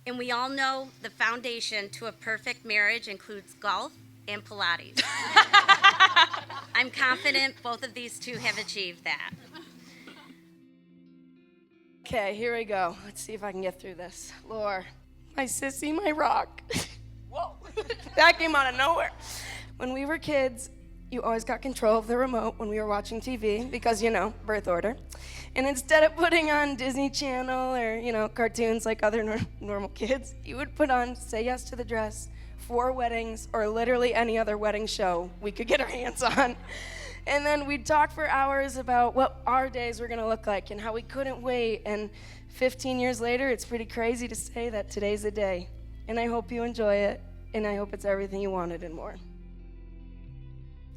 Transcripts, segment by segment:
And we all know the foundation to a perfect marriage includes golf and Pilates. I'm confident both of these two have achieved that. Okay, here we go. Let's see if I can get through this. Lore, my sissy, my rock. Whoa, that came out of nowhere. When we were kids, you always got control of the remote when we were watching TV because, birth order. And instead of putting on Disney Channel or, cartoons like other normal kids, you would put on Say Yes to the Dress, Four Weddings, or literally any other wedding show we could get our hands on. And then we'd talk for hours about what our days were going to look like and how we couldn't wait. And 15 years later, it's pretty crazy to say that today's the day. And I hope you enjoy it, and I hope it's everything you wanted and more.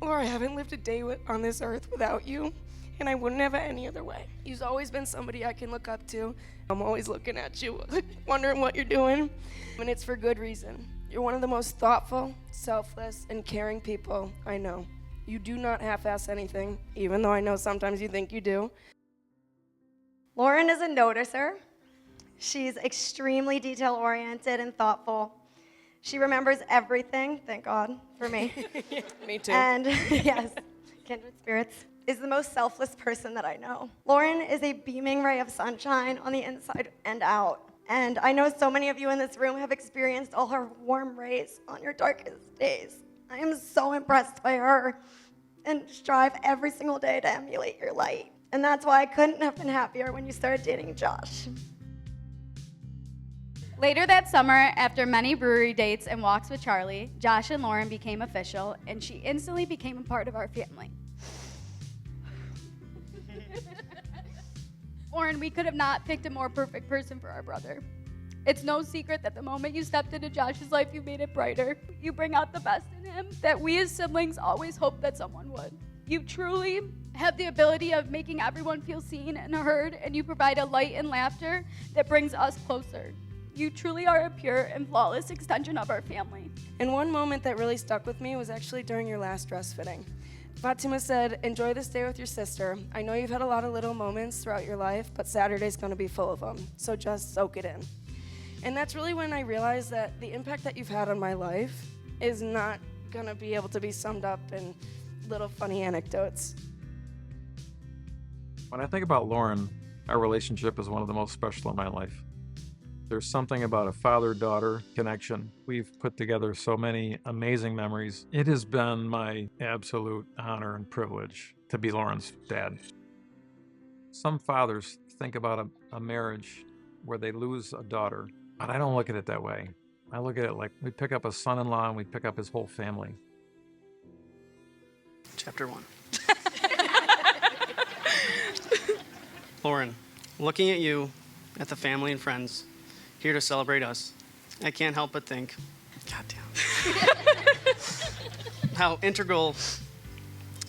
Laura, I haven't lived a day on this earth without you, and I wouldn't have it any other way. You've always been somebody I can look up to. I'm always looking at you, wondering what you're doing, and it's for good reason. You're one of the most thoughtful, selfless, and caring people I know. You do not half-ass anything, even though I know sometimes you think you do. Lauren is a noticer. She's extremely detail-oriented and thoughtful. She remembers everything, thank God, for me. Me too. And yes, kindred spirits, is the most selfless person that I know. Lauren is a beaming ray of sunshine on the inside and out. And I know so many of you in this room have experienced all her warm rays on your darkest days. I am so impressed by her and strive every single day to emulate your light. And that's why I couldn't have been happier when you started dating Josh. Later that summer, after many brewery dates and walks with Charlie, Josh and Lauren became official, and she instantly became a part of our family. Lauren, we could have not picked a more perfect person for our brother. It's no secret that the moment you stepped into Josh's life, you made it brighter. You bring out the best in him that we as siblings always hoped that someone would. You truly have the ability of making everyone feel seen and heard, and you provide a light and laughter that brings us closer. You truly are a pure and flawless extension of our family. And one moment that really stuck with me was actually during your last dress fitting. Fatima said, "Enjoy this day with your sister. I know you've had a lot of little moments throughout your life, but Saturday's gonna be full of them, so just soak it in." And that's really when I realized that the impact that you've had on my life is not gonna be able to be summed up in little funny anecdotes. When I think about Lauren, our relationship is one of the most special in my life. There's something about a father-daughter connection. We've put together so many amazing memories. It has been my absolute honor and privilege to be Lauren's dad. Some fathers think about a marriage where they lose a daughter, but I don't look at it that way. I look at it like we pick up a son-in-law and we pick up his whole family. Chapter 1. Lauren, looking at you, at the family and friends, here to celebrate us, I can't help but think, goddamn, how integral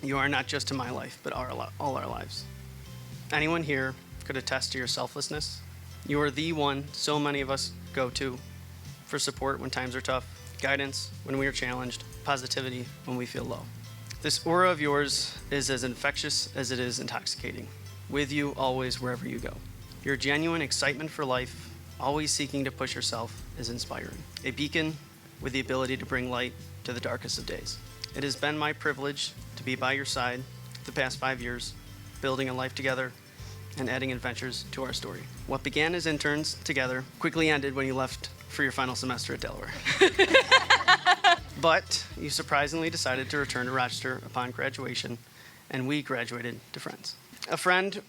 you are not just to my life, but all our lives. Anyone here could attest to your selflessness. You are the one so many of us go to for support when times are tough, guidance when we are challenged, positivity when we feel low. This aura of yours is as infectious as it is intoxicating. With you always, wherever you go. Your genuine excitement for life, always seeking to push yourself, is inspiring. A beacon with the ability to bring light to the darkest of days. It has been my privilege to be by your side the past 5 years, building a life together and adding adventures to our story. What began as interns together quickly ended when you left for your final semester at Delaware. But you surprisingly decided to return to Rochester upon graduation, and we graduated to friends. A friend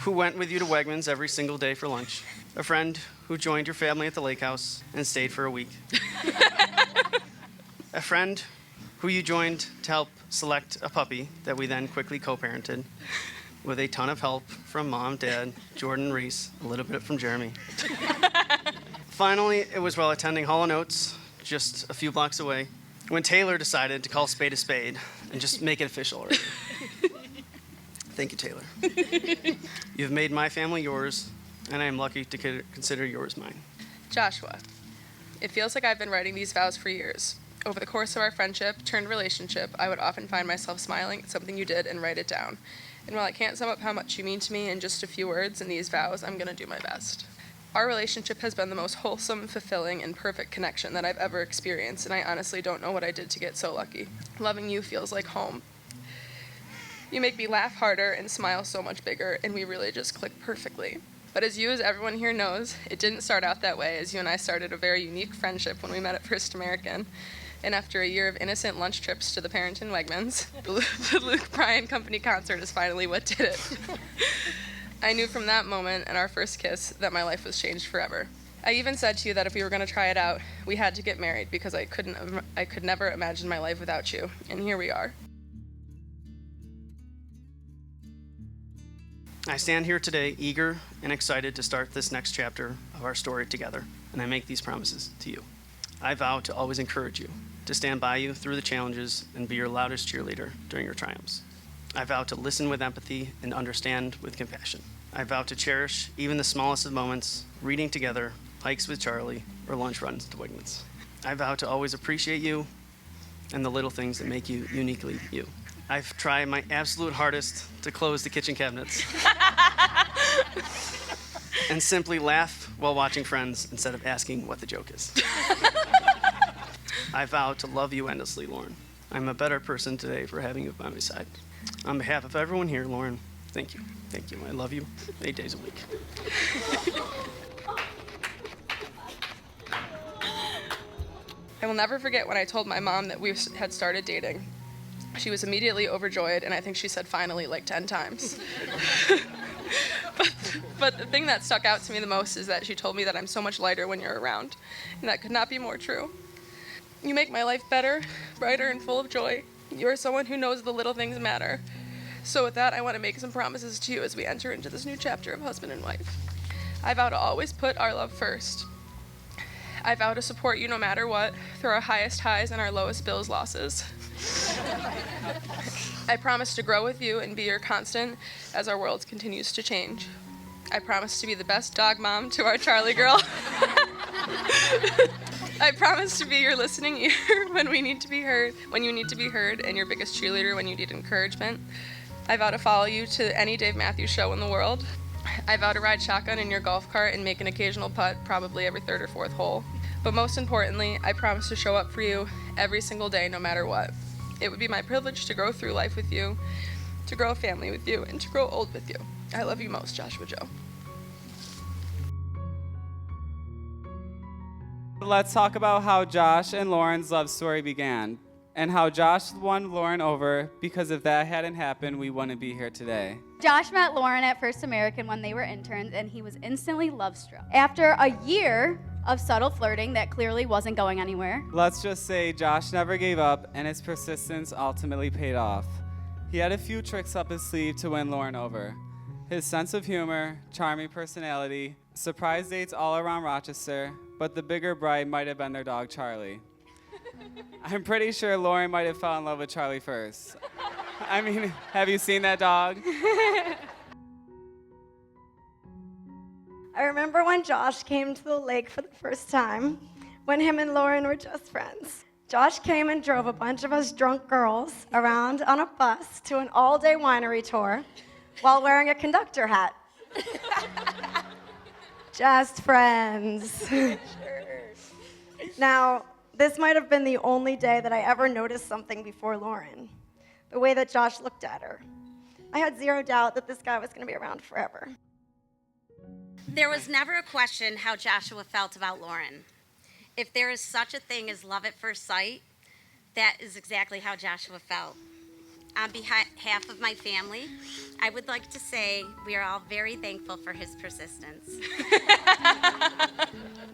who went with you to Wegmans every single day for lunch. A friend who joined your family at the lake house and stayed for a week. A friend who you joined to help select a puppy that we then quickly co-parented with a ton of help from Mom, Dad, Jordan, Reese, a little bit from Jeremy. Finally, it was while attending Hall & Oates, just a few blocks away, when Taylor decided to call spade a spade and just make it official already. Thank you, Taylor. You've made my family yours, and I am lucky to consider yours mine. Joshua, it feels like I've been writing these vows for years. Over the course of our friendship turned relationship, I would often find myself smiling at something you did and write it down. And while I can't sum up how much you mean to me in just a few words in these vows, I'm going to do my best. Our relationship has been the most wholesome, fulfilling, and perfect connection that I've ever experienced, and I honestly don't know what I did to get so lucky. Loving you feels like home. You make me laugh harder and smile so much bigger, and we really just click perfectly. But as everyone here knows, it didn't start out that way, as you and I started a very unique friendship when we met at First American. And after a year of innocent lunch trips to the Parrington Wegmans, the Luke Bryan Company concert is finally what did it. I knew from that moment and our first kiss that my life was changed forever. I even said to you that if we were going to try it out, we had to get married because I could never imagine my life without you. And here we are. I stand here today eager and excited to start this next chapter of our story together, and I make these promises to you. I vow to always encourage you, to stand by you through the challenges and be your loudest cheerleader during your triumphs. I vow to listen with empathy and understand with compassion. I vow to cherish even the smallest of moments, reading together, hikes with Charlie, or lunch runs to Wegmans. I vow to always appreciate you and the little things that make you uniquely you. I've tried my absolute hardest to close the kitchen cabinets and simply laugh while watching Friends instead of asking what the joke is. I vow to love you endlessly, Lauren. I'm a better person today for having you by my side. On behalf of everyone here, Lauren, thank you. Thank you. I love you 8 days a week. I will never forget when I told my mom that we had started dating. She was immediately overjoyed, and I think she said finally like 10 times. But the thing that stuck out to me the most is that she told me that I'm so much lighter when you're around, and that could not be more true. You make my life better, brighter, and full of joy. You are someone who knows the little things matter. So with that, I want to make some promises to you as we enter into this new chapter of husband and wife. I vow to always put our love first. I vow to support you no matter what, through our highest highs and our lowest bills losses. I promise to grow with you and be your constant as our world continues to change. I promise to be the best dog mom to our Charlie girl. I promise to be your listening ear when we need to be heard, when you need to be heard, and your biggest cheerleader when you need encouragement. I vow to follow you to any Dave Matthews show in the world. I vow to ride shotgun in your golf cart and make an occasional putt, probably every third or fourth hole. But most importantly, I promise to show up for you every single day, no matter what. It would be my privilege to grow through life with you, to grow a family with you, and to grow old with you. I love you most, Joshua Joe. Let's talk about how Josh and Lauren's love story began, and how Josh won Lauren over, because if that hadn't happened, we wouldn't be here today. Josh met Lauren at First American when they were interns, and he was instantly love-struck. After a year of subtle flirting that clearly wasn't going anywhere, Let's just say Josh never gave up, and his persistence ultimately paid off. He had a few tricks up his sleeve to win Lauren over. His sense of humor, charming personality, surprise dates all around Rochester, but the bigger bride might have been their dog, Charlie. I'm pretty sure Lauren might have fallen in love with Charlie first. I mean, have you seen that dog? I remember when Josh came to the lake for the first time, when him and Lauren were just friends. Josh came and drove a bunch of us drunk girls around on a bus to an all-day winery tour while wearing a conductor hat. Just friends. Now, this might have been the only day that I ever noticed something before Lauren, the way that Josh looked at her. I had zero doubt that this guy was going to be around forever. There was never a question how Joshua felt about Lauren. If there is such a thing as love at first sight, that is exactly how Joshua felt. On behalf of my family, I would like to say we are all very thankful for his persistence.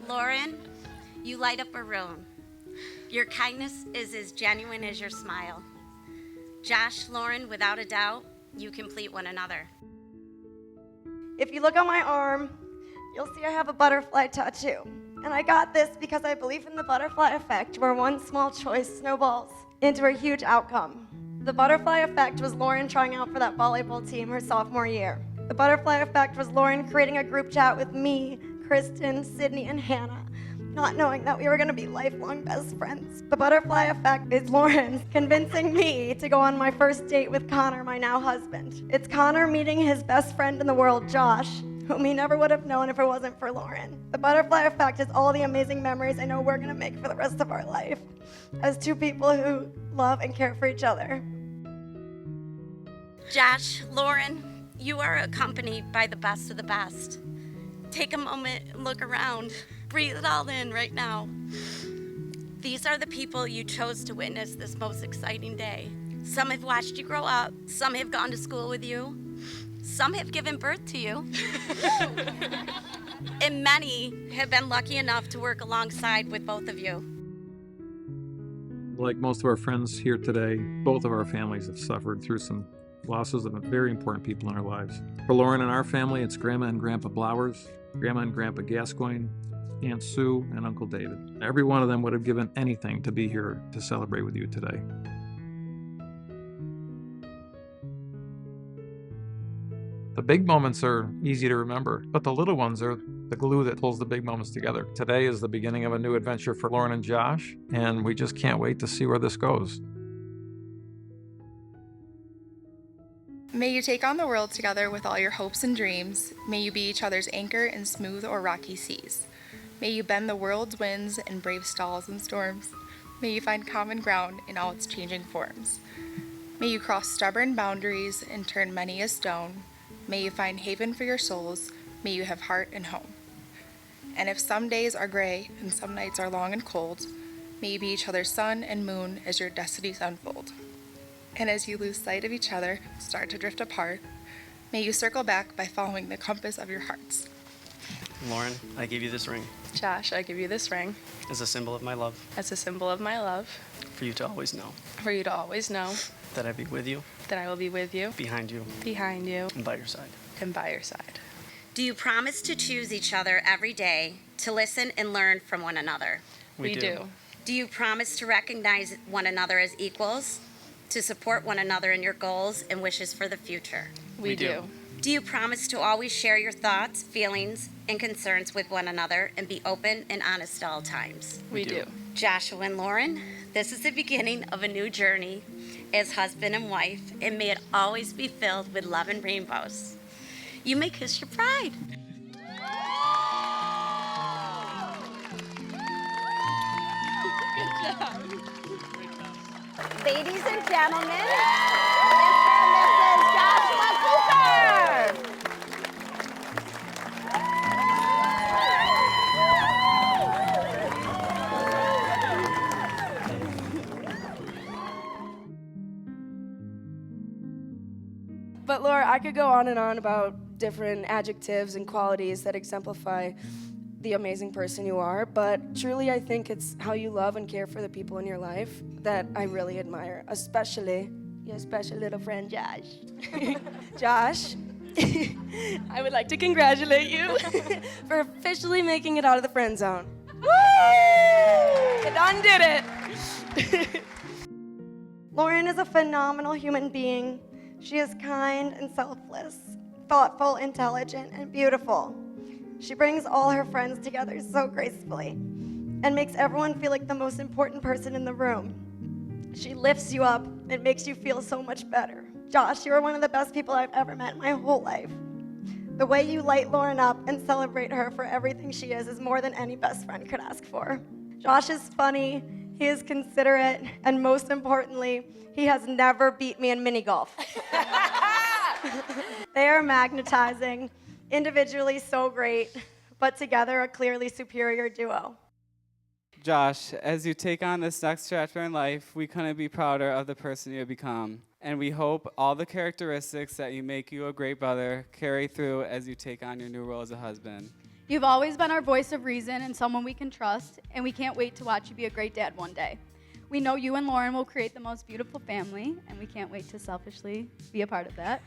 Lauren, you light up a room. Your kindness is as genuine as your smile. Josh, Lauren, without a doubt, you complete one another. If you look on my arm, you'll see I have a butterfly tattoo. And I got this because I believe in the butterfly effect, where one small choice snowballs into a huge outcome. The butterfly effect was Lauren trying out for that volleyball team her sophomore year. The butterfly effect was Lauren creating a group chat with me, Kristen, Sydney, and Hannah, not knowing that we were going to be lifelong best friends. The butterfly effect is Lauren convincing me to go on my first date with Connor, my now husband. It's Connor meeting his best friend in the world, Josh, whom he never would have known if it wasn't for Lauren. The butterfly effect is all the amazing memories I know we're gonna make for the rest of our life as two people who love and care for each other. Josh, Lauren, you are accompanied by the best of the best. Take a moment and look around. Breathe it all in right now. These are the people you chose to witness this most exciting day. Some have watched you grow up. Some have gone to school with you. Some have given birth to you. And many have been lucky enough to work alongside with both of you. Like most of our friends here today, both of our families have suffered through some losses of very important people in our lives. For Lauren and our family, it's Grandma and Grandpa Blowers, Grandma and Grandpa Gascoigne, Aunt Sue, and Uncle David. Every one of them would have given anything to be here to celebrate with you today. The big moments are easy to remember, but the little ones are the glue that pulls the big moments together. Today is the beginning of a new adventure for Lauren and Josh, and we just can't wait to see where this goes. May you take on the world together with all your hopes and dreams. May you be each other's anchor in smooth or rocky seas. May you bend the world's winds and brave stalls and storms. May you find common ground in all its changing forms. May you cross stubborn boundaries and turn many a stone. May you find haven for your souls. May you have heart and home. And if some days are gray and some nights are long and cold, may you be each other's sun and moon as your destinies unfold. And as you lose sight of each other, start to drift apart, may you circle back by following the compass of your hearts. Lauren, I give you this ring Josh, I give you this ring as a symbol of my love, as a symbol of my love, for you to always know for you to always know that I be with you, that I will be with you, behind you, and by your side. by your side. Do you promise to choose each other every day, to listen and learn from one another? We do. Do you promise to recognize one another as equals, to support one another in your goals and wishes for the future? We do. Do you promise to always share your thoughts, feelings, and concerns with one another and be open and honest at all times? We do. Joshua and Lauren, this is the beginning of a new journey as husband and wife, and may it always be filled with love and rainbows. You may kiss your bride. Ladies and gentlemen, Mr. and Mrs. Joshua Cooper. But Laura, I could go on and on about different adjectives and qualities that exemplify the amazing person you are, but truly I think it's how you love and care for the people in your life that I really admire, especially your special little friend Josh. Josh, I would like to congratulate you for officially making it out of the friend zone. Woo! You done did it. Lauren is a phenomenal human being. She is kind and selfless, thoughtful, intelligent, and beautiful. She brings all her friends together so gracefully and makes everyone feel like the most important person in the room. She lifts you up and makes you feel so much better. Josh, you are one of the best people I've ever met in my whole life. The way you light Lauren up and celebrate her for everything she is more than any best friend could ask for. Josh is funny, he is considerate, and most importantly, he has never beat me in mini golf. They are magnetizing, individually so great, but together a clearly superior duo. Josh, as you take on this next chapter in life, we couldn't be prouder of the person you have become. And we hope all the characteristics that you make you a great brother carry through as you take on your new role as a husband. You've always been our voice of reason and someone we can trust, and we can't wait to watch you be a great dad one day. We know you and Lauren will create the most beautiful family, and we can't wait to selfishly be a part of that.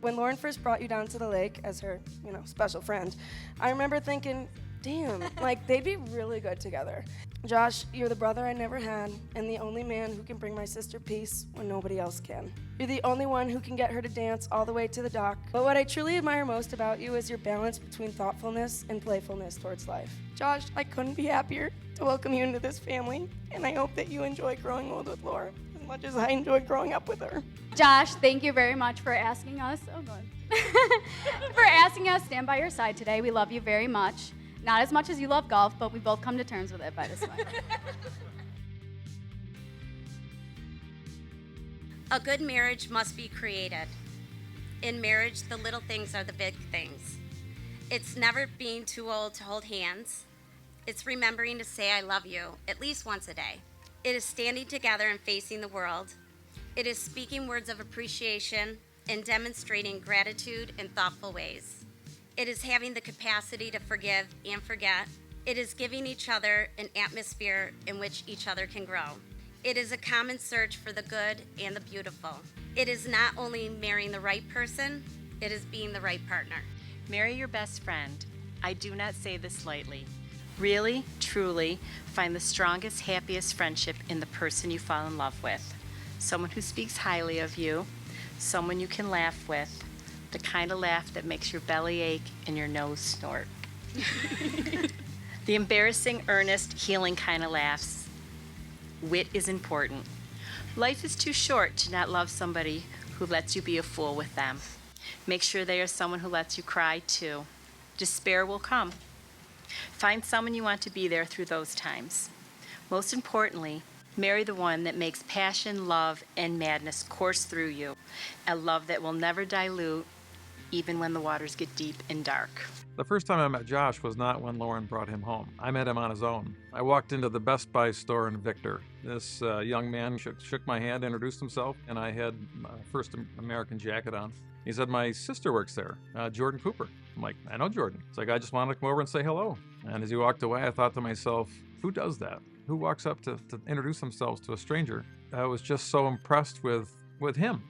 When Lauren first brought you down to the lake as her, special friend, I remember thinking, damn, they'd be really good together. Josh, you're the brother I never had, and the only man who can bring my sister peace when nobody else can. You're the only one who can get her to dance all the way to the dock. But what I truly admire most about you is your balance between thoughtfulness and playfulness towards life. Josh, I couldn't be happier to welcome you into this family, and I hope that you enjoy growing old with Laura as much as I enjoyed growing up with her. Josh, thank you very much for asking us. Oh, God. For asking us to stand by your side today. We love you very much. Not as much as you love golf, but we both come to terms with it by this point. A good marriage must be created. In marriage, the little things are the big things. It's never being too old to hold hands. It's remembering to say I love you at least once a day. It is standing together and facing the world. It is speaking words of appreciation and demonstrating gratitude in thoughtful ways. It is having the capacity to forgive and forget. It is giving each other an atmosphere in which each other can grow. It is a common search for the good and the beautiful. It is not only marrying the right person, it is being the right partner. Marry your best friend. I do not say this lightly. Really, truly, find the strongest, happiest friendship in the person you fall in love with. Someone who speaks highly of you, someone you can laugh with, the kind of laugh that makes your belly ache and your nose snort. The embarrassing, earnest, healing kind of laughs. Wit is important. Life is too short to not love somebody who lets you be a fool with them. Make sure they are someone who lets you cry too. Despair will come. Find someone you want to be there through those times. Most importantly, marry the one that makes passion, love, and madness course through you. A love that will never dilute, even when the waters get deep and dark. The first time I met Josh was not when Lauren brought him home. I met him on his own. I walked into the Best Buy store in Victor. This young man shook my hand, introduced himself, and I had my first American jacket on. He said, my sister works there, Jordan Cooper. I'm like, I know Jordan. It's like, I just wanted to come over and say hello. And as he walked away, I thought to myself, who does that? Who walks up to introduce themselves to a stranger? I was just so impressed with him.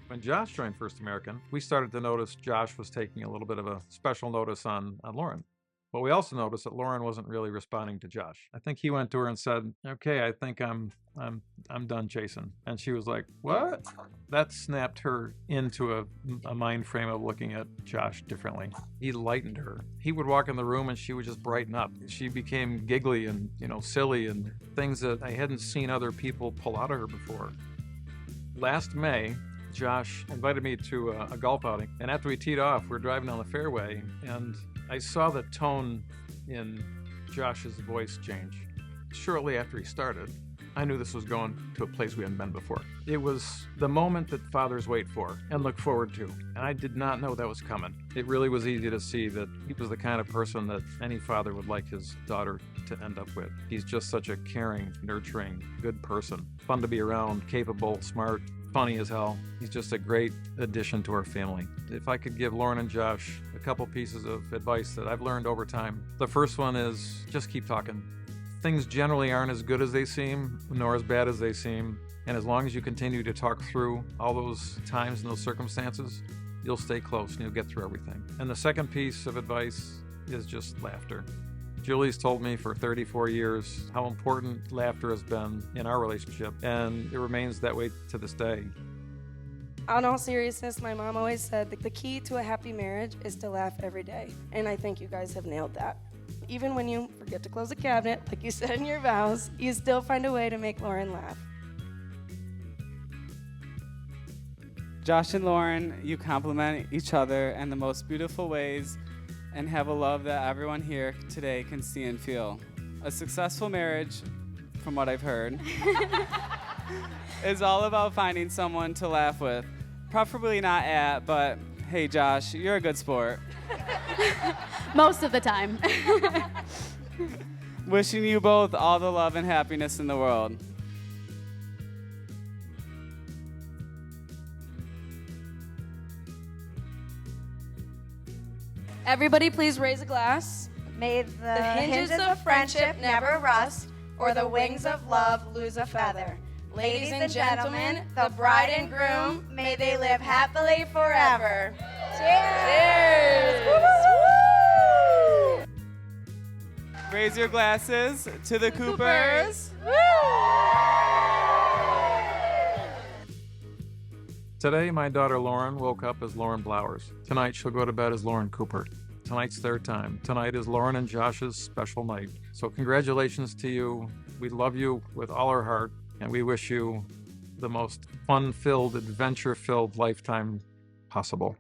When Josh joined First American, we started to notice Josh was taking a little bit of a special notice on Lauren. But we also noticed that Lauren wasn't really responding to Josh. I think he went to her and said, okay, I think I'm done chasing. And she was like, what? That snapped her into a mind frame of looking at Josh differently. He lightened her. He would walk in the room and she would just brighten up. She became giggly and, silly and things that I hadn't seen other people pull out of her before. Last May, Josh invited me to a golf outing. And after we teed off, we were driving down the fairway and I saw the tone in Josh's voice change. Shortly after he started, I knew this was going to a place we hadn't been before. It was the moment that fathers wait for and look forward to, and I did not know that was coming. It really was easy to see that he was the kind of person that any father would like his daughter to end up with. He's just such a caring, nurturing, good person, fun to be around, capable, smart, funny as hell. He's just a great addition to our family. If I could give Lauren and Josh a couple pieces of advice that I've learned over time, the first one is just keep talking. Things generally aren't as good as they seem, nor as bad as they seem, and as long as you continue to talk through all those times and those circumstances, you'll stay close and you'll get through everything. And the second piece of advice is just laughter. Julie's told me for 34 years how important laughter has been in our relationship, and it remains that way to this day. On all seriousness, my mom always said that the key to a happy marriage is to laugh every day, and I think you guys have nailed that. Even when you forget to close a cabinet, like you said in your vows, you still find a way to make Lauren laugh. Josh and Lauren, you complement each other in the most beautiful ways and have a love that everyone here today can see and feel. A successful marriage, from what I've heard, is all about finding someone to laugh with. Preferably not at, but hey Josh, you're a good sport. Most of the time. Wishing you both all the love and happiness in the world. Everybody please raise a glass. May the hinges of friendship never rust, or the wings of love lose a feather. Ladies and gentlemen, the bride and groom, may they live happily forever. Cheers! Woo! Raise your glasses to the Coopers. Today, my daughter Lauren woke up as Lauren Blowers. Tonight, she'll go to bed as Lauren Cooper. Tonight's their time. Tonight is Lauren and Josh's special night. So congratulations to you. We love you with all our heart. And we wish you the most fun-filled, adventure-filled lifetime possible.